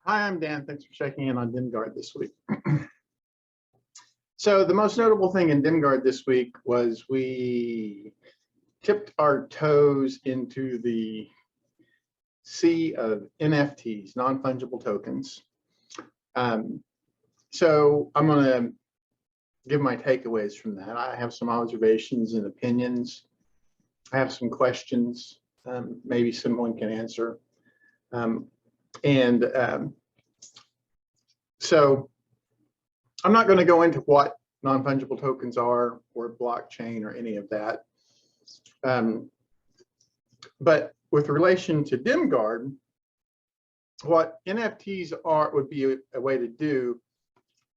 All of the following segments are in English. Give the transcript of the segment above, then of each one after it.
Hi, I'm Dan. Thanks for checking in on Dimgaard this week. So the most notable thing in Dimgaard this week was we tipped our toes into the sea of NFTs, non-fungible tokens. So I'm going to give my takeaways from that. I have some observations and opinions. I have some questions, maybe someone can answer. So I'm not going to go into what non-fungible tokens are or blockchain or any of that. But with relation to Dimgaard, what NFTs would be a way to do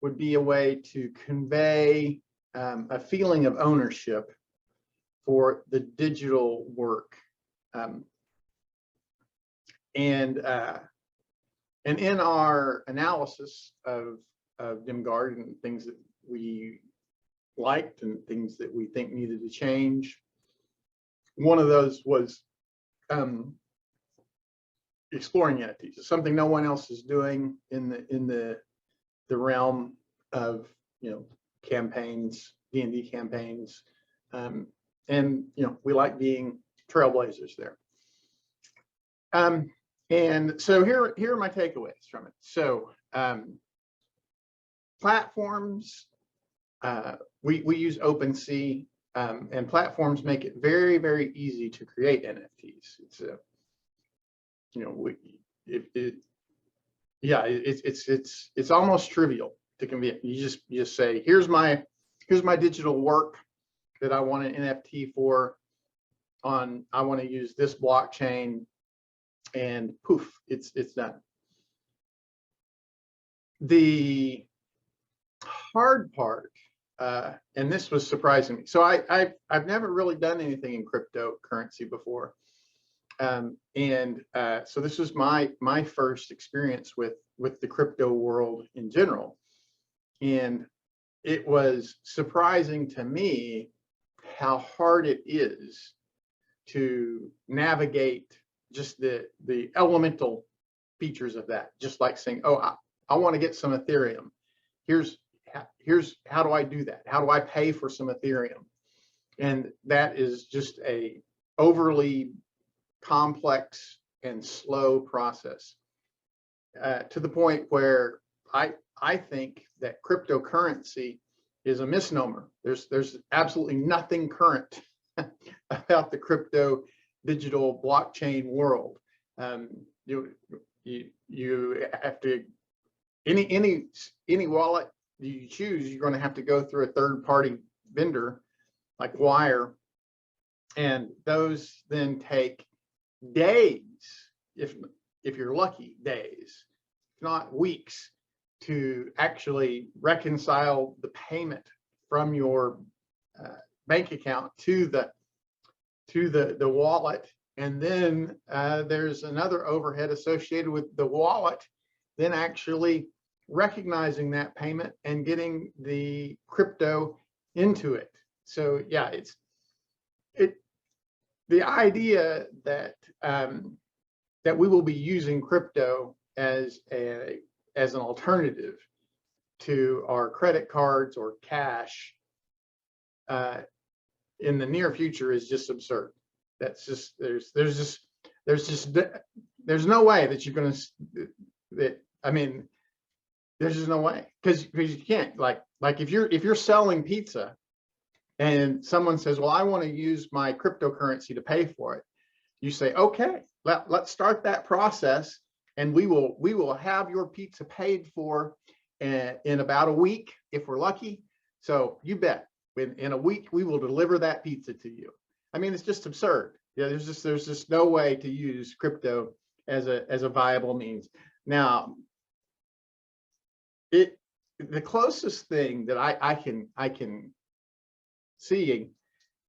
would be a way to convey a feeling of ownership for the digital work. And in our analysis of Dimgaard and things that we liked and things that we think needed to change, one of those was exploring NFTs. It's something no one else is doing in the realm of campaigns, D&D campaigns, and we like being trailblazers there. And so here are my takeaways from it. So platforms, we use OpenSea, and platforms make it very, very easy to create NFTs. It's it's almost trivial to convey. You just say, here's my digital work that I want an NFT for. I want to use this blockchain, and poof, it's done. The hard part, and this was surprising me. So I've never really done anything in cryptocurrency before, so this was my first experience with the crypto world in general, and it was surprising to me how hard it is to navigate just the elemental features of that. Just like saying, oh, I want to get some Ethereum. Here's how do I do that? How do I pay for some Ethereum? And that is just a overly complex and slow process, to the point where I think that cryptocurrency is a misnomer. There's absolutely nothing current about the crypto digital blockchain world. You have to, any wallet you choose, you're going to have to go through a third-party vendor like Wire, and those then take days, if you're lucky, days, if not weeks, to actually reconcile the payment from your bank account to the wallet. And then there's another overhead associated with the wallet then actually recognizing that payment and getting the crypto into it. So yeah, the idea that that we will be using crypto as an alternative to our credit cards or cash in the near future is just absurd. That's just there's no way that you're going to there's just no way, because you can't, like if you're selling pizza and someone says, well, I want to use my cryptocurrency to pay for it, you say, okay, let's start that process, and we will have your pizza paid for in about a week if we're lucky. So you bet, in a week we will deliver that pizza to you. I mean, it's just absurd. Yeah, there's just no way to use crypto as a viable means. Now, the closest thing that I can see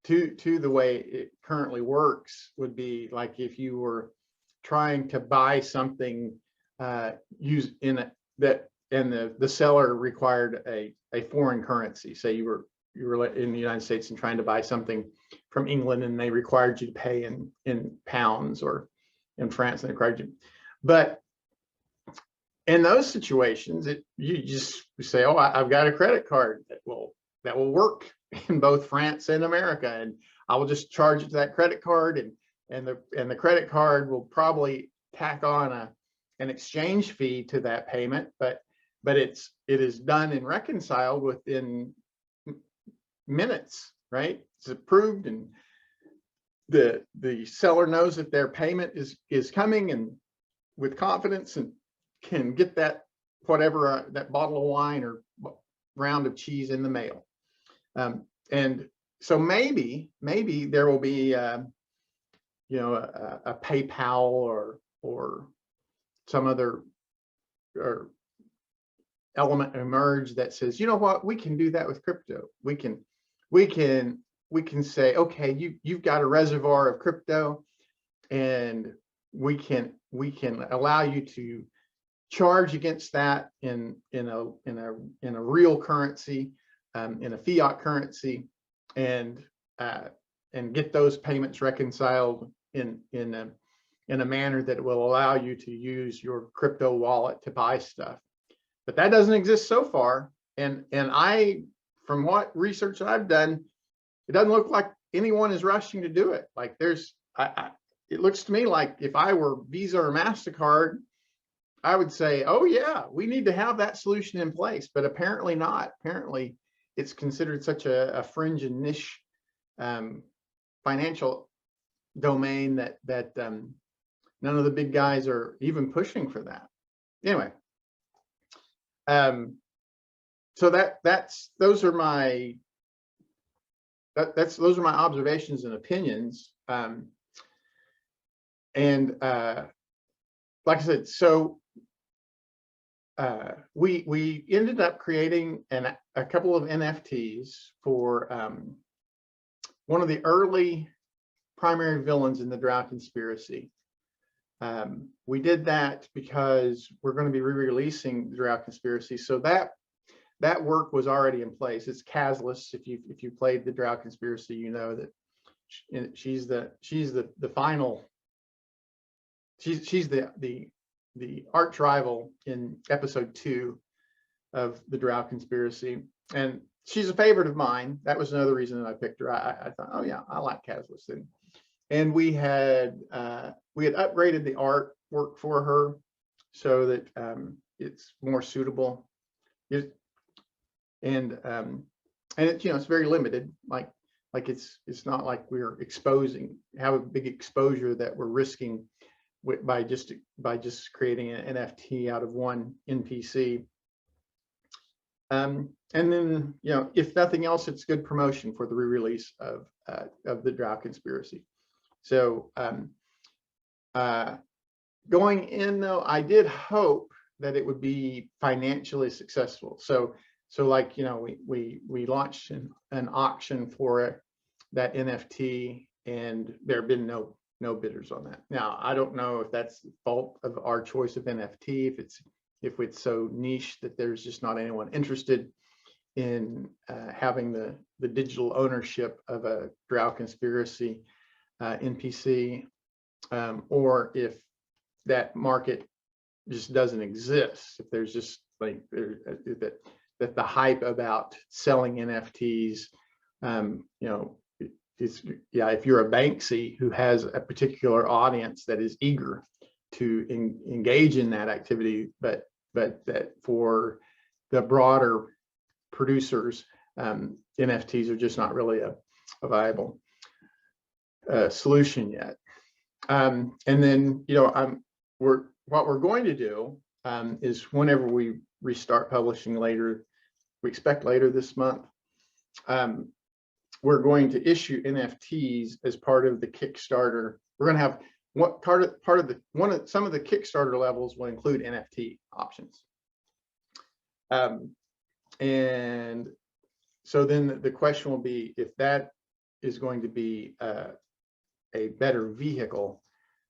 to the way it currently works would be like if you were trying to buy something used in that, and the seller required a foreign currency. Say you were in the United States and trying to buy something from England, and they required you to pay in pounds, or in France and they required you. But in those situations, you just say, oh, I've got a credit card that will work in both France and America, and I will just charge it to that credit card, and the credit card will probably tack on an exchange fee to that payment, but it is done and reconciled within minutes, right? It's approved, and the seller knows that their payment is coming, and with confidence, and can get that whatever that bottle of wine or round of cheese in the mail. And so maybe there will be a PayPal or some other or element emerge that says, you know what, we can do that with crypto. We can say, okay, you've got a reservoir of crypto, and we can allow you to charge against that in a real currency, in a fiat currency, and get those payments reconciled in a manner that will allow you to use your crypto wallet to buy stuff. But that doesn't exist so far, and from what research I've done, it doesn't look like anyone is rushing to do it. Like it looks to me like if I were Visa or MasterCard, I would say, oh yeah, we need to have that solution in place, but apparently not. Apparently it's considered such a fringe and niche financial domain that none of the big guys are even pushing for that. Anyway, so those are my observations and opinions. And like I said, so we ended up creating a couple of NFTs for one of the early primary villains in the Drow conspiracy. We did that because we're going to be re-releasing the Drow conspiracy, so that work was already in place. It's Kazlis. If you played the Drow conspiracy, you know that she's the final. She's the arch rival in episode 2 of the Drow conspiracy, and she's a favorite of mine. That was another reason that I picked her. I thought, oh yeah, I like Kazlis, and we had upgraded the artwork for her so that it's more suitable. And it's very limited. Like it's not like we're have a big exposure that we're risking by just creating an NFT out of one NPC. And then, if nothing else, it's good promotion for the re-release of the Drow conspiracy. So going in though, I did hope that it would be financially successful. So like, we launched an auction for that NFT, and there have been no bidders on that. Now, I don't know if that's the fault of our choice of NFT, if it's so niche that there's just not anyone interested in having the digital ownership of a Drow conspiracy NPC, or if that market just doesn't exist. If there's just like that the hype about selling NFTs, if you're a Banksy who has a particular audience that is eager to engage in that activity, but that for the broader producers, NFTs are just not really a viable solution yet. And then, what we're going to do is whenever we restart publishing later, we expect later this month, we're going to issue NFTs as part of the Kickstarter. We're going to have some of the Kickstarter levels will include NFT options. And so then the question will be if that is going to be a better vehicle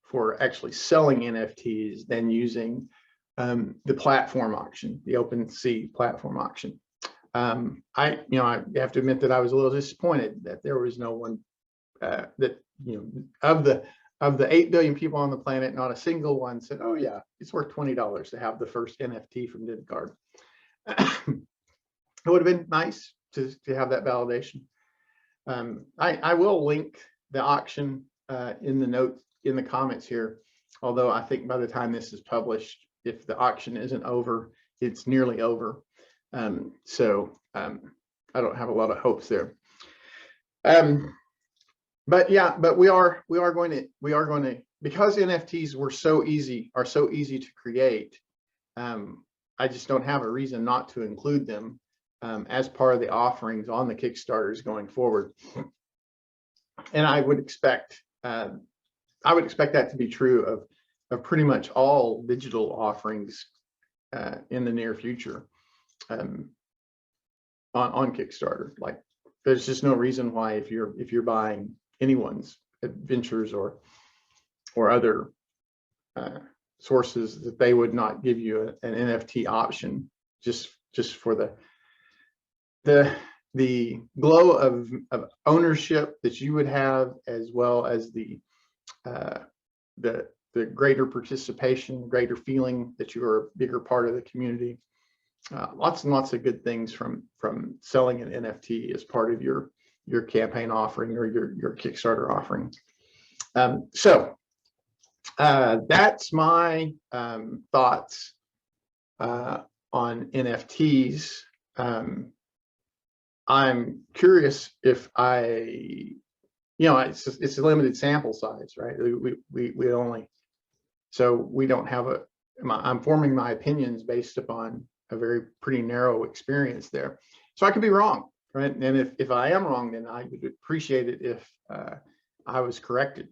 for actually selling NFTs than using the platform auction, the OpenSea platform auction. I have to admit that I was a little disappointed that there was no one that of of the 8 billion people on the planet, not a single one said, oh yeah, it's worth $20 to have the first NFT from Dimgaard. It would have been nice to have that validation. I will link the auction in the notes, in the comments here, although I think by the time this is published, if the auction isn't over, it's nearly over. So I don't have a lot of hopes there. But yeah, but we are going to, because NFTs are so easy to create. I just don't have a reason not to include them as part of the offerings on the Kickstarters going forward. And I would expect that to be true of pretty much all digital offerings in the near future on Kickstarter. Like, there's just no reason why if you're buying anyone's adventures or other sources, that they would not give you an NFT option just for the glow of ownership that you would have, as well as the greater participation, greater feeling that you are a bigger part of the community. Lots and lots of good things from selling an NFT as part of your campaign offering or your Kickstarter offering. So that's my thoughts on NFTs. I'm curious if it's a limited sample size, right? We only, so we don't have I'm forming my opinions based upon a pretty narrow experience there. So I could be wrong, right? And if I am wrong, then I would appreciate it if I was corrected.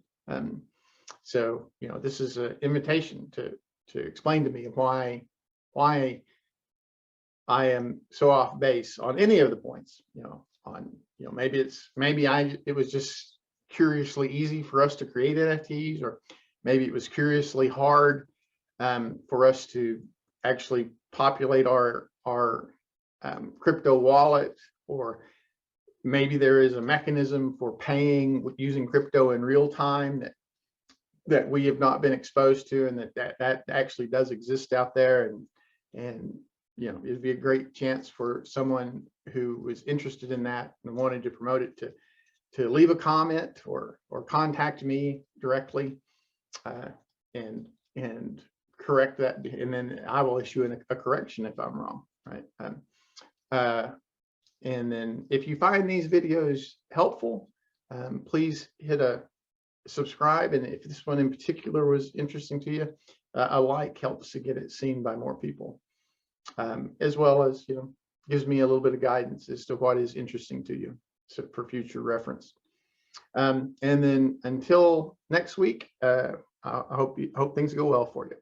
So, this is an invitation to explain to me why I am so off base on any of the points, maybe it was just curiously easy for us to create NFTs, or maybe it was curiously hard for us to actually populate our crypto wallet, or maybe there is a mechanism for paying using crypto in real time that we have not been exposed to, and that actually does exist out there. And it'd be a great chance for someone who was interested in that and wanted to promote it to leave a comment or contact me directly and correct that, and then I will issue a correction if I'm wrong, right? And then if you find these videos helpful, please hit a subscribe, and if this one in particular was interesting to you, a like helps to get it seen by more people, as well as gives me a little bit of guidance as to what is interesting to you, so for future reference. And then until next week, I hope things go well for you.